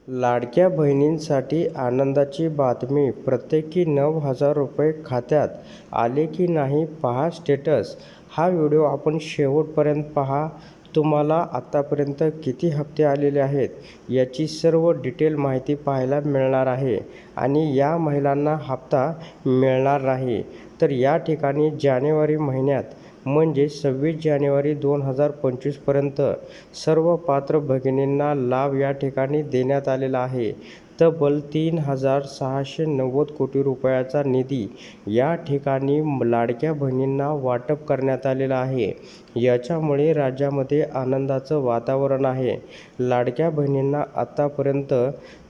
लाडक्या बहिणींसाठी आनंदाची बातमी. प्रत्येकी 9,000 रुपये खात्यात आले की नाही पहा स्टेटस. हा व्हिडिओ आपण शेवटपर्यंत पहा. तुम्हाला आतापर्यंत किती हप्ते आलेले आहेत याची सर्व डिटेल माहिती पाहायला मिळणार आहे आणि या महिलांना हप्ता मिळणार नाही. तर या ठिकाणी जानेवारी महिन्यात म्हणजे 26 जानेवारी 2025 पर्यंत सर्व पात्र भगिनींना लाभ या ठिकाणी देण्यात आलेला आहे. तब्बल 3,690 कोटी रुपयाचा निधी या ठिकाणी लाडक्या बहिणींना वाटप करण्यात आलेला आहे. याच्यामुळे राज्यामध्ये आनंदाचं वातावरण आहे. लाडक्या बहिणींना आत्तापर्यंत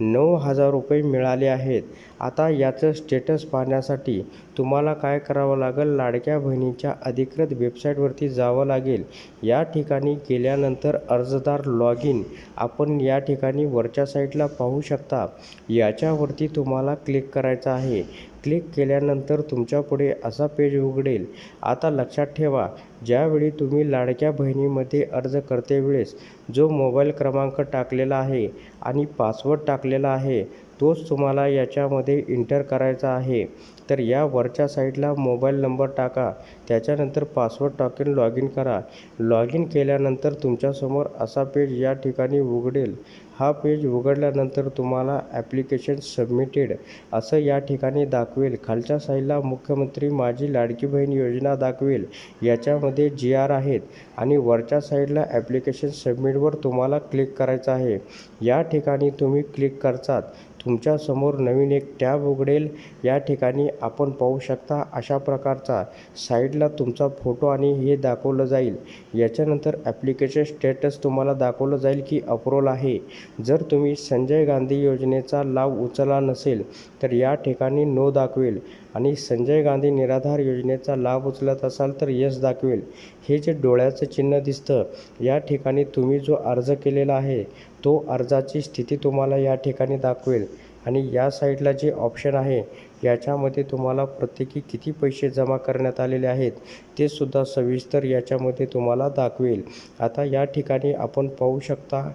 9,000 रुपये मिळाले आहेत. आता याचं स्टेटस पाहण्यासाठी तुम्हाला काय करावं लागेल, लाडक्या बहिणीच्या अधिकृत वेबसाईटवरती जावं लागेल. या ठिकाणी गेल्यानंतर अर्जदार लॉग इन आपण या ठिकाणी वरच्या साईडला पाहू शकता. याच्यावरती तुम्हाला क्लिक करायचं आहे. क्लिक केल्यानंतर तुमच्यापुढे असा पेज उघडेल. आता लक्षात ठेवा, ज्यावेळी तुम्ही लाडक्या बहिणीमध्ये अर्ज करते वेळेस जो मोबाईल क्रमांक टाकलेला आहे आणि पासवर्ड टाकलेला आहे तोच तुम्हाला याच्यामध्ये एंटर करायचा आहे. तर या वरच्या साईडला मोबाईल नंबर टाका, त्याच्यानंतर पासवर्ड टाकून लॉग इन करा. लॉग इन केल्यानंतर तुमच्यासमोर असा पेज या ठिकाणी उघडेल. हा पेज उघडल्यानंतर तुम्हाला ॲप्लिकेशन सबमिटेड असं या ठिकाणी दाखवेल. खालच्या साईडला मुख्यमंत्री माझी लाडकी बहीण योजना दाखवेल. याच्यामध्ये GR आहेत आणि वरच्या साईडला ॲप्लिकेशन सबमिटवर तुम्हाला क्लिक करायचं आहे. या ठिकाणी तुम्ही क्लिक करतात तुमच्यासमोर नवीन एक टॅब उघडेल. या ठिकाणी आपण पाहू शकता अशा प्रकारचा साईडला तुमचा फोटो आणि हे दाखवलं जाईल. याच्यानंतर ॲप्लिकेशन स्टेटस तुम्हाला दाखवलं जाईल की अप्रूव्हल आहे. जर तुम्ही संजय गांधी योजनेचा लाभ उचलला नसेल तर या ठिकाणी नो दाखवेल आणि संजय गांधी निराधार योजनेचा लाभ उचलत असाल तर येस दाखवेल. हे जे डोळ्याचं चिन्ह दिसतं या ठिकाणी तुम्ही जो अर्ज केलेला आहे तो अर्जाची स्थिती तुम्हाला या ठिकाणी दाखवेल आणि या साईडला जे ऑप्शन आहे याच्यामध्ये तुम्हाला प्रत्येकी किती पैसे जमा करण्यात आलेले आहेत ते सुद्धा सविस्तर याच्यामध्ये तुम्हाला दाखवेल. आता या ठिकाणी आपण पाहू शकता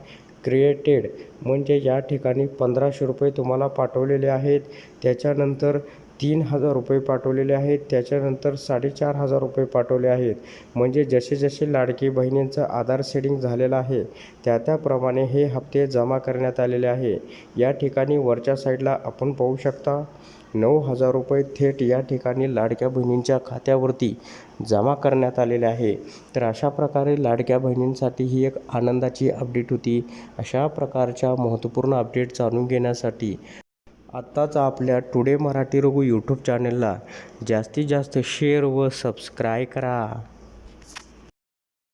क्रिएटेड म्हणजे या ठिकाणी 1,500 रुपये तुम्हाला पाठवलेले आहेत. त्याच्यानंतर 3,000 रुपये पाठवलेले आहेत. त्याच्यानंतर 4,500 रुपये पाठवले आहेत. म्हणजे जसे जसे लाडकी बहिणींचं आधार सेटिंग झालेलं आहे त्याप्रमाणे हे हप्ते जमा करण्यात आलेले आहे. या ठिकाणी वरच्या साईडला आपण पाहू शकता 9,000 रुपये थेट या ठिकाणी लाडक्या बहिणींच्या खात्यावरती जमा करण्यात आलेले आहे. तर अशा प्रकारे लाडक्या बहिणींसाठी ही एक आनंदाची अपडेट होती. अशा प्रकारच्या महत्त्वपूर्ण अपडेट जाणून घेण्यासाठी आत्ताच आपल्या टुडे मराठी रघु यूट्यूब चॅनलला जास्तीत जास्त शेअर व सबस्क्राईब करा.